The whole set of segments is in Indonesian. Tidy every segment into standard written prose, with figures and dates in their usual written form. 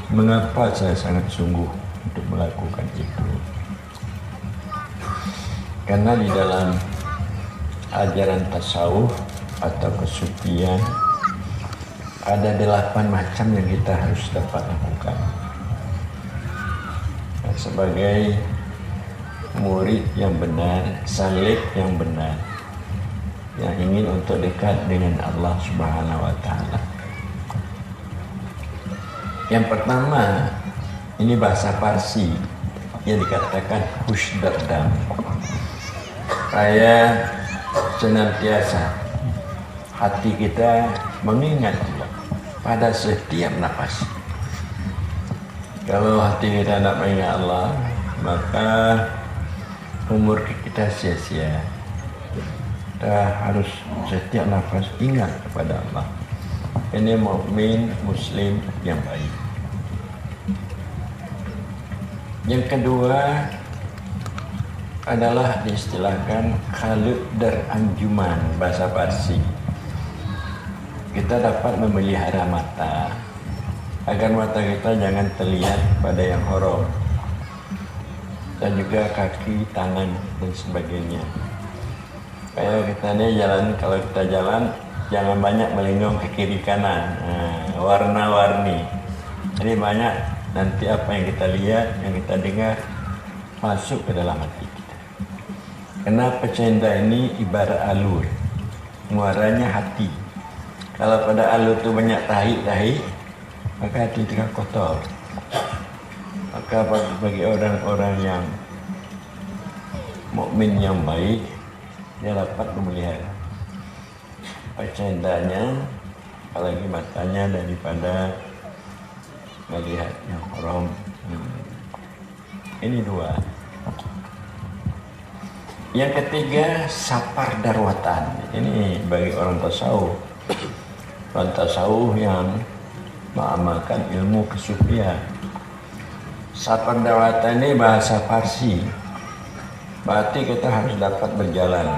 Mengapa saya sangat sungguh untuk melakukan itu? Karena di dalam ajaran tasawuf atau kesufian ada 8 macam yang kita harus dapat lakukan. Nah, sebagai murid yang benar, salik yang benar, yang ingin untuk dekat dengan Allah Subhanahu wa Ta'ala. Yang pertama, ini bahasa Parsi yang dikatakan husdardam. Saya senantiasa hati kita mengingat Allah pada setiap nafas. Kalau hati kita tidak mengingat Allah, maka umur kita sia-sia. Kita harus setiap nafas ingat kepada Allah. Ini mukmin muslim yang baik. Yang kedua adalah diistilahkan khalud dar anjuman bahasa Parsi. Kita dapat memelihara mata agar mata kita jangan terlihat pada yang haram, dan juga kaki, tangan dan sebagainya. Kayak kita ini jalan, kalau kita jalan jangan banyak melengong ke kiri kanan, warna-warni. Jadi banyak nanti apa yang kita lihat, yang kita dengar masuk ke dalam hati kita. Karena pecenda ini ibarat alur, muaranya hati. Kalau pada alur itu banyak tahi, maka hati kita kotor. Maka bagi orang-orang yang mukmin yang baik, dia dapat memelihara pecendanya, apalagi matanya, daripada melihat yang haram. Ini dua. Yang ketiga, sapar darwatan. Ini bagi orang tasawuf. Orang tasawuf yang mengamalkan ilmu kesufian. Sapar darwatan ini bahasa Parsi. Berarti kita harus dapat berjalan.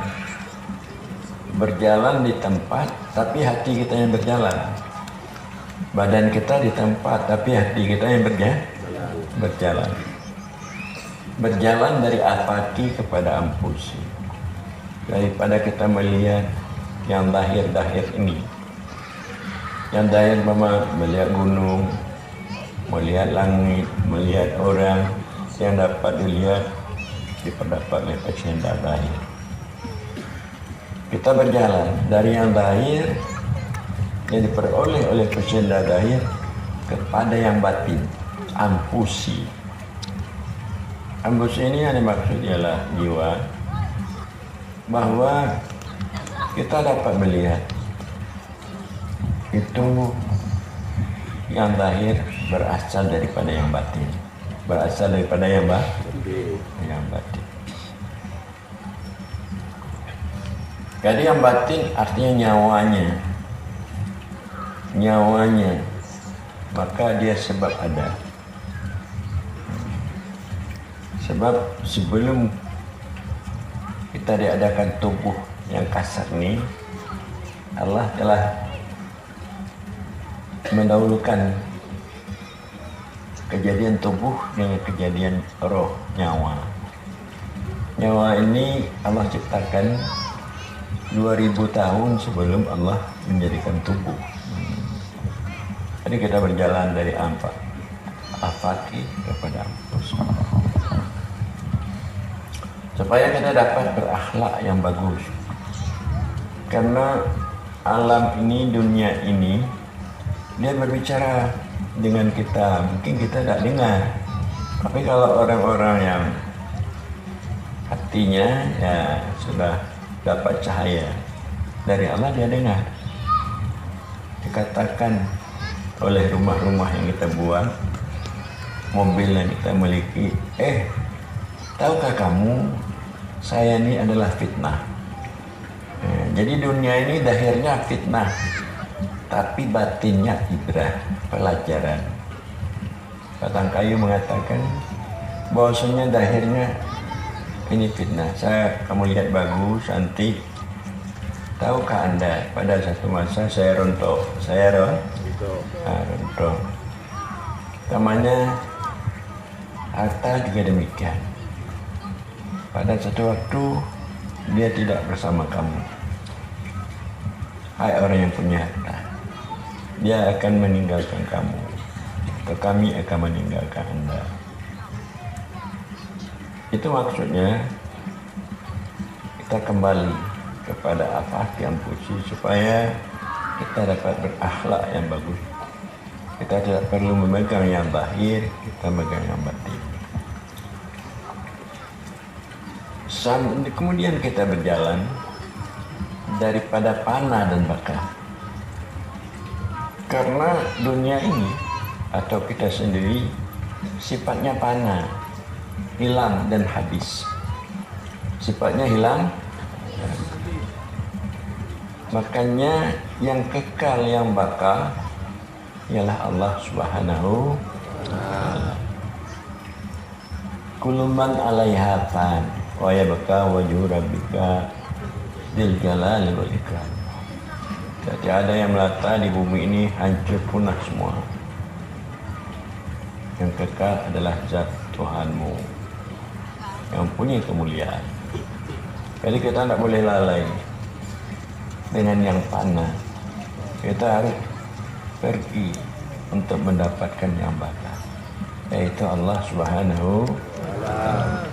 Berjalan di tempat, tapi hati kita yang berjalan. Badan kita di tempat, tapi hati kita yang berjalan. Berjalan dari apati kepada ampusi. Daripada kita melihat yang dahir-dahir ini. Yang dahir melihat gunung, melihat langit, melihat orang. Yang dapat dilihat diperdapat oleh pecenda dahir. Kita berjalan dari yang dahir yang diperoleh oleh pecenda dahir kepada yang batin, ampusi. Ampusi ini yang dimaksud ialah jiwa, bahwa kita dapat melihat itu yang dahir berasal daripada yang batin, berasal daripada yang batin. Jadi yang batin artinya nyawanya, maka dia sebab ada. Sebab sebelum kita diadakan tubuh yang kasar ini, Allah telah mendahulukan kejadian tubuh dengan kejadian roh, nyawa. Nyawa ini Allah ciptakan 2000 tahun sebelum Allah menjadikan tubuh. Jadi kita berjalan dari afaki kepada ampus, supaya kita dapat berakhlak yang bagus. Karena alam ini, dunia ini, dia berbicara dengan kita, mungkin kita tidak dengar. Tapi kalau orang-orang yang hatinya ya sudah dapat cahaya dari Allah, dia dengar. Dikatakan oleh rumah-rumah yang kita buat, mobil yang kita miliki, tahukah kamu saya ini adalah fitnah. Jadi dunia ini dahirnya fitnah, tapi batinnya ibrah, pelajaran. Batang kayu mengatakan bahwasanya dahirnya ini fitnah. Kamu lihat bagus, cantik. Tahukah Anda pada satu masa saya rontok. Rontok. Namanya harta juga demikian. Pada satu waktu dia tidak bersama kamu. Hai orang yang punya harta, dia akan meninggalkan kamu, atau kami akan meninggalkan Anda. Itu maksudnya kita kembali kepada apa yang puji supaya kita dapat berakhlak yang bagus. Kita tidak perlu memegang yang zahir, kita memegang yang batin. Kemudian kita berjalan daripada panah dan bakar. Karena dunia ini atau kita sendiri sifatnya panah, hilang dan habis. Sifatnya hilang. Makanya yang kekal, yang bakal ialah Allah Subhanahu wa ta'ala. Kullu man 'alaiha fan wa yabqa wajhu rabbika dzil jalali wal ikram. Jadi ada yang melata di bumi ini hancur punah semua. Yang kekal adalah zat Tuhanmu yang punya kemuliaan. Jadi kita tidak boleh lalai dengan yang fana. Kita harus pergi untuk mendapatkan yang bakal, yaitu Allah Subhanahu wa ta'ala.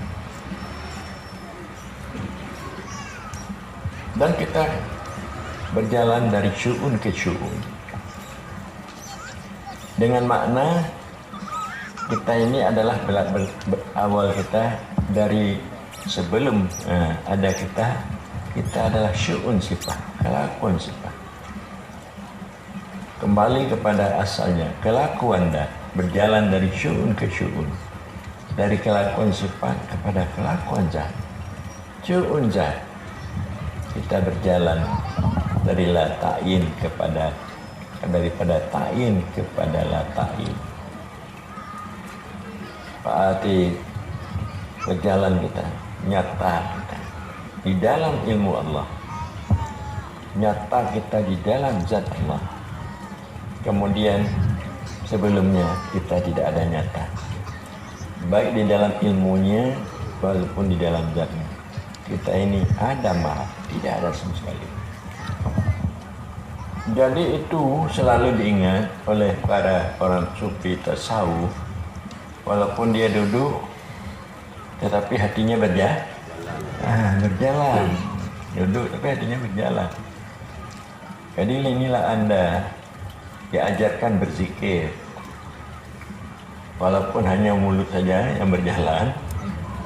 Dan kita berjalan dari syu'un ke syu'un dengan makna kita ini adalah awal kita dari sebelum ada kita adalah syu'un sifat, kelakuan sifat. Kembali kepada asalnya, kelakuan dah berjalan dari syu'un ke syu'un, dari kelakuan sifat kepada kelakuan zat. Syu'un zat, kita berjalan dari la ta'in kepada, daripada ta'in kepada la ta'in. Berarti berjalan kita, nyata kita di dalam ilmu Allah, nyata kita di dalam zat Allah. Kemudian sebelumnya kita tidak ada nyata, baik di dalam ilmunya walaupun di dalam zatnya. Kita ini ada maaf, tidak ada sama sekali. Jadi itu selalu diingat oleh para orang sufi tasawuf. Walaupun dia duduk, tetapi hatinya berjalan. Duduk tapi hatinya berjalan. Jadi inilah Anda diajarkan berzikir. Walaupun hanya mulut saja yang berjalan,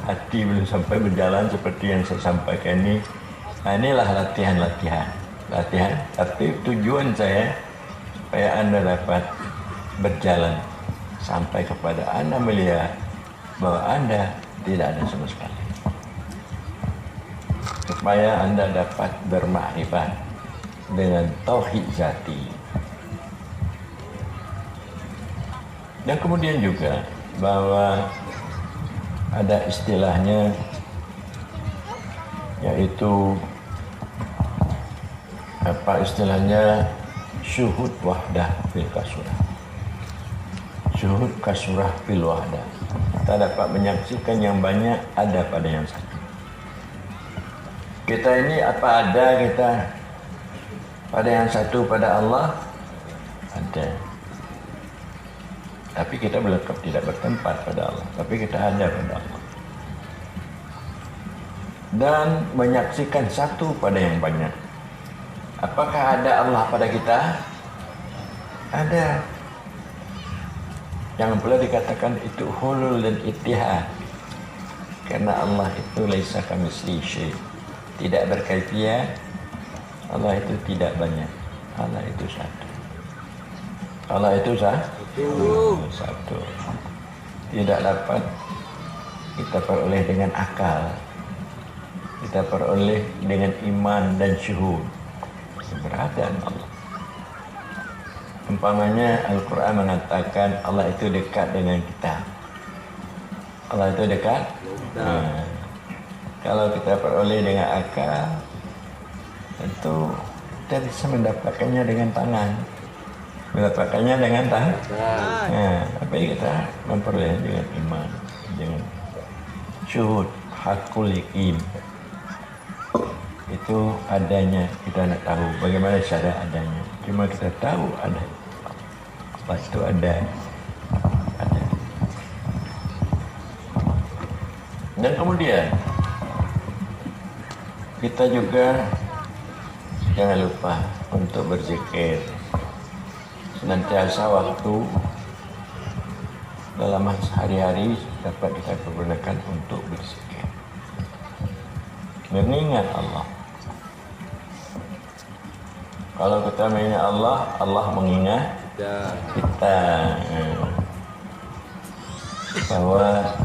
hati belum sampai berjalan seperti yang saya sampaikan ini. Nah, inilah latihan. Tapi tujuan saya supaya Anda dapat berjalan sampai kepada Anda melihat bahwa Anda tidak ada sama sekali. Supaya Anda dapat bermakrifat dengan tauhid zati. Dan kemudian juga bahwa ada istilahnya, yaitu apa istilahnya, syuhud wahdah fil kasurah. Syuhud kasurah fil wahdah. Kita dapat menyaksikan yang banyak ada pada yang satu. Kita ini apa ada kita pada yang satu, pada Allah ada. Tapi kita belum tidak bertempat pada Allah, tapi kita ada pada Allah. Dan menyaksikan satu pada yang banyak. Apakah ada Allah pada kita? Ada. Jangan pula dikatakan itu hulul dan ittihad. Karena Allah itu laisa kamitslihi syai'. Tidak berkaifiat. Allah itu tidak banyak. Allah itu satu. Allah itu satu. Tidak dapat kita peroleh dengan akal. Kita peroleh dengan iman dan syuhud keberadaan Allah. Umpamanya Al-Quran mengatakan Allah itu dekat dengan kita. Allah itu dekat. Nah, kalau kita peroleh dengan akal, tentu kita bisa mendapatkannya dengan tangan. Mendapatkannya dengan tahan. Nah, tapi kita memperoleh dengan iman, dengan syuhud, hakul yakin. Itu adanya, kita nak tahu bagaimana cara adanya. Cuma kita tahu ada. Allah itu ada. Dan kemudian kita juga jangan lupa untuk berzikir. Senantiasa waktu dalam sehari-hari dapat kita gunakan untuk berzikir, mengingat Allah. Kalau kita mengingat Allah, Allah mengingat kita. Bahwa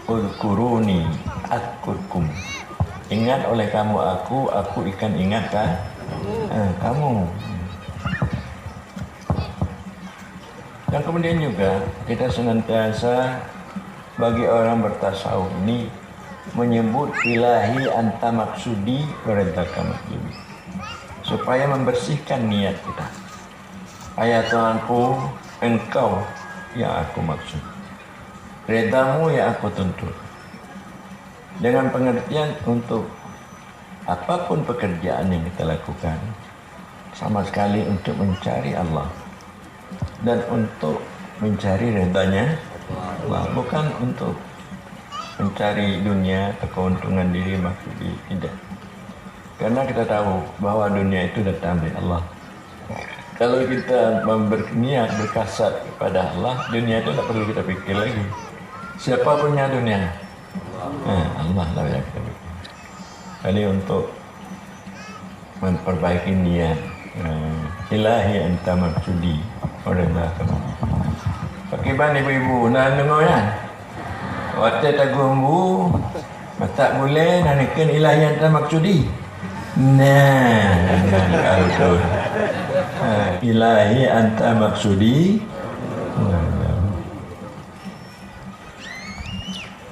Udkuruni adkurkum. Ingat oleh kamu aku ikan ingat kan? Kamu. Dan kemudian juga kita senantiasa bagi orang bertasawuf ini menyebut ilahi anta maksudi waridaka maksudi, supaya membersihkan niat kita. Ayat Tuhanku, engkau yang aku maksud, redamu yang aku tuntut. Dengan pengertian untuk apapun pekerjaan yang kita lakukan, sama sekali untuk mencari Allah dan untuk mencari redanya Allah, bukan untuk mencari dunia atau keuntungan diri maksudnya, tidak. Karena kita tahu bahwa dunia itu datang dari Allah. Kalau kita berniat berkasat kepada Allah, dunia itu tidak perlu kita pikir lagi. Siapa punya dunia? Allah lah yang kita pikir. Jadi untuk memperbaiki niat, ilahi anta maksudi waridaka. Pakiban ibu-ibu nak dengar kan? Waktu tagumbu tak boleh nanakan ilahi anta maksudi. Nah, kalau tu ilahi anta maksudi.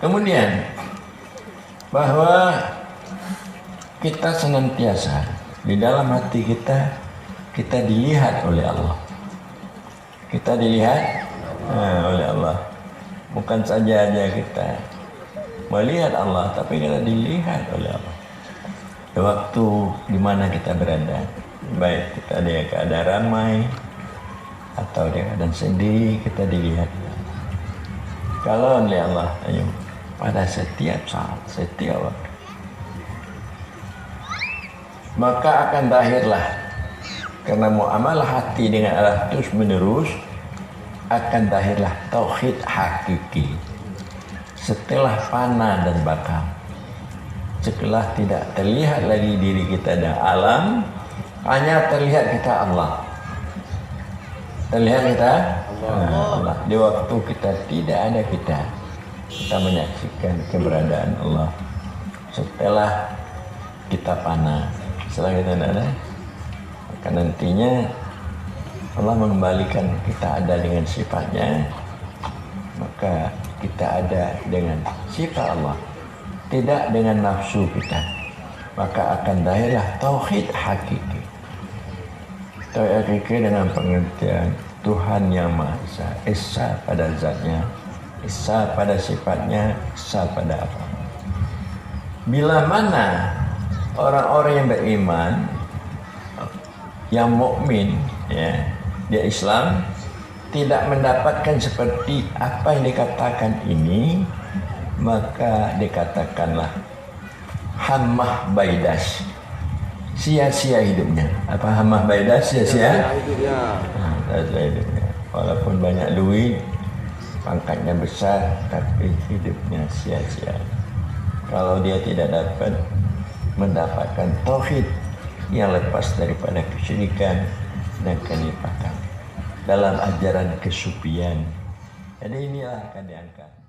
Kemudian bahwa kita senantiasa di dalam hati kita dilihat oleh Allah. Kita dilihat oleh Allah. Bukan saja kita melihat Allah, tapi kita dilihat oleh Allah. Di waktu di mana kita berada, baik kita di keadaan ramai atau di keadaan sedih, kita dilihat. Kalau oleh Allah, pada setiap saat, setiap waktu, maka akan lahirlah, karena muamalah hati dengan Allah terus menerus, akan lahirlah tauhid hakiki. Setelah fana dan bakal, setelah tidak terlihat lagi diri kita dan alam, hanya terlihat kita Allah. Terlihat kita Allah. Di waktu kita tidak ada kita menyaksikan keberadaan Allah. Setelah kita fana, setelah kita tidak ada, maka nantinya Allah mengembalikan kita ada dengan sifatnya, maka kita ada dengan sifat Allah, tidak dengan nafsu kita, maka akan lahirlah tauhid hakiki. Tauhid hakiki dengan pengertian Tuhan yang Maha Esa, Esa pada zatnya, Esa pada sifatnya, Esa pada apa. Bila mana orang-orang yang beriman, yang mukmin, ya, dia Islam, tidak mendapatkan seperti apa yang dikatakan ini, maka dikatakanlah hammah baidas, sia-sia hidupnya. Apa hammah baidas? Sia-sia hidupnya. Walaupun banyak duit, pangkatnya besar, tapi hidupnya sia-sia. Kalau dia tidak dapat mendapatkan tauhid yang lepas daripada kesyirikan dan kenifaqan dalam ajaran kesufian. Jadi inilah akan diangkat.